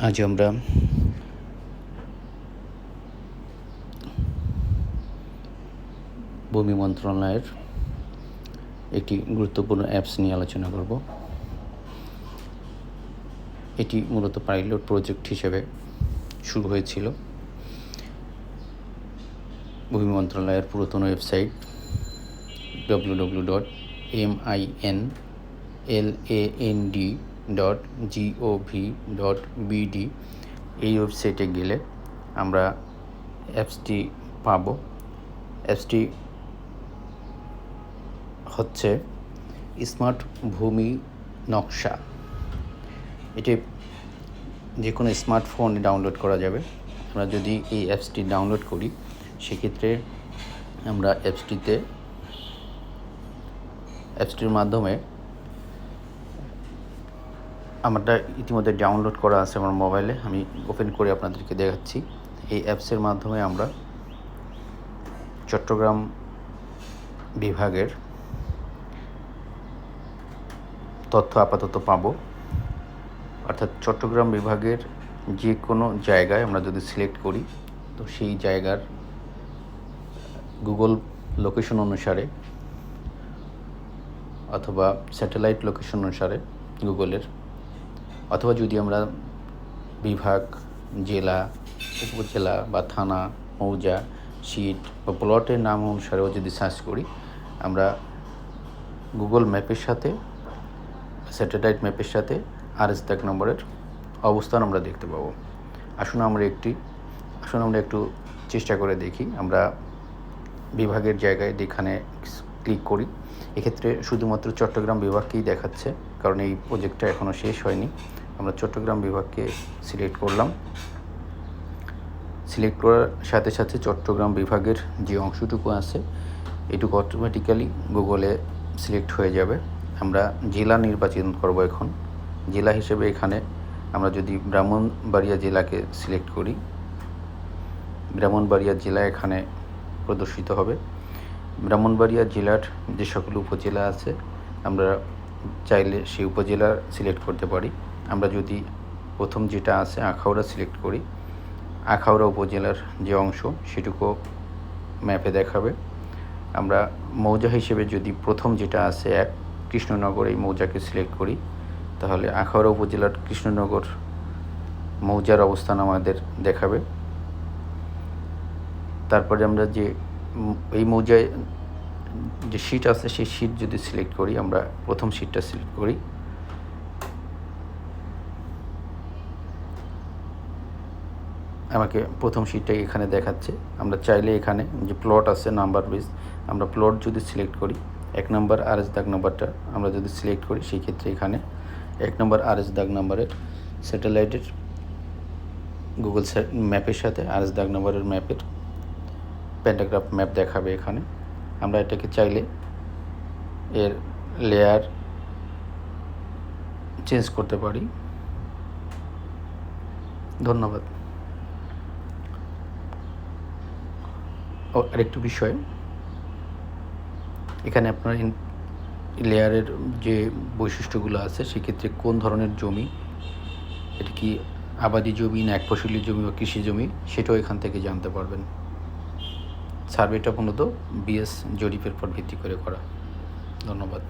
আজ আমরা ভূমি মন্ত্রণালয়ের একটি গুরুত্বপূর্ণ অ্যাপস নিয়ে আলোচনা করব। এটি মূলত পাইলট প্রজেক্ট হিসেবে শুরু হয়েছিল। ভূমি মন্ত্রণালয়ের পুরাতন ওয়েবসাইট www.minland.gov.bd এই ওয়েবসাইটে গেলে আমরা অ্যাপসটি পাব। অ্যাপসটি হচ্ছে স্মার্ট ভূমি নকশা। এটি যে কোনো স্মার্টফোনে ডাউনলোড করা যাবে। আমরা যদি এই অ্যাপসটি ডাউনলোড করি সেক্ষেত্রে আমরা অ্যাপসটির মাধ্যমে আমারটা ইতিমধ্যে ডাউনলোড করা আছে আমার মোবাইলে, আমি ওপেন করে আপনাদেরকে দেখাচ্ছি। এই অ্যাপসের মাধ্যমে আমরা চট্টগ্রাম বিভাগের তথ্য আপাতত পাব। অর্থাৎ চট্টগ্রাম বিভাগের যে কোনো জায়গায় আমরা যদি সিলেক্ট করি তো সেই জায়গার গুগল লোকেশন অনুসারে অথবা স্যাটেলাইট লোকেশন অনুসারে গুগলের, অথবা যদি আমরা বিভাগ, জেলা, উপজেলা বা থানা, মৌজা, সিট বা প্লটের নাম অনুসারেও যদি সার্চ করি আমরা গুগল ম্যাপের সাথে, স্যাটেলাইট ম্যাপের সাথে RS দাগ নম্বরের অবস্থান আমরা দেখতে পাবো। আসুন আমরা একটু চেষ্টা করে দেখি। আমরা বিভাগের জায়গায় এখানে ক্লিক করি। এক্ষেত্রে শুধুমাত্র চট্টগ্রাম বিভাগকেই দেখাচ্ছে, কারণ এই প্রজেক্টটা এখনও শেষ হয়নি। আমরা চট্টগ্রাম বিভাগকে সিলেক্ট করলাম। সিলেক্ট করার সাথে সাথে চট্টগ্রাম বিভাগের যে অংশটুকু আছে এটুকু অটোমেটিক্যালি গুগলে সিলেক্ট হয়ে যাবে। আমরা জেলা নির্বাচন করব। এখন জেলা হিসেবে এখানে আমরা যদি ব্রাহ্মণবাড়িয়া জেলাকে সিলেক্ট করি, ব্রাহ্মণবাড়িয়া জেলা এখানে প্রদর্শিত হবে। ব্রাহ্মণবাড়িয়া জেলার যে সকল উপজেলা আছে আমরা চাইলে সেই উপজেলা সিলেক্ট করতে পারি। আমরা যদি প্রথম যেটা আছে আখাউড়া সিলেক্ট করি, আখাউড়া উপজেলার যে অংশ সেটুকু ম্যাপে দেখাবে। আমরা মৌজা হিসেবে যদি প্রথম যেটা আছে কৃষ্ণনগর, এই মৌজাকে সিলেক্ট করি তাহলে আখাউড়া উপজেলার কৃষ্ণনগর মৌজার অবস্থান আমাদের দেখাবে। তারপরে আমরা যে এই মৌজায় যে সিট আছে সেই সিট যদি সিলেক্ট করি, আমরা প্রথম সিটটা সিলেক্ট করি। আমাকে প্রথম সিটটাই এখানে দেখাচ্ছে। আমরা চাইলে এখানে যে প্লট আছে নাম্বার বেস, আমরা প্লট যদি সিলেক্ট করি 1 নম্বর RS দাগ নাম্বারটা আমরা যদি সিলেক্ট করি সেই ক্ষেত্রে এখানে 1 নম্বর RS দাগ নাম্বারের স্যাটেলাইটের গুগল ম্যাপের সাথে RS দাগ নাম্বারের ম্যাপের প্যান্টাগ্রাফ ম্যাপ দেখাবে এখানে। আমরা এটাকে চাইলে এর লেয়ার চেঞ্জ করতে পারি। ধন্যবাদ। আরেকটু বিষয়, এখানে আপনার লেয়ারের যে বৈশিষ্ট্যগুলো আছে সেক্ষেত্রে কোন ধরনের জমি, এটা কি আবাদি জমি না একফসলি জমি বা কৃষি জমি, সেটাও এখান থেকে জানতে পারবেন। সার্ভেটা মূলত BS জরিপের পর ভিত্তি করে করা। ধন্যবাদ।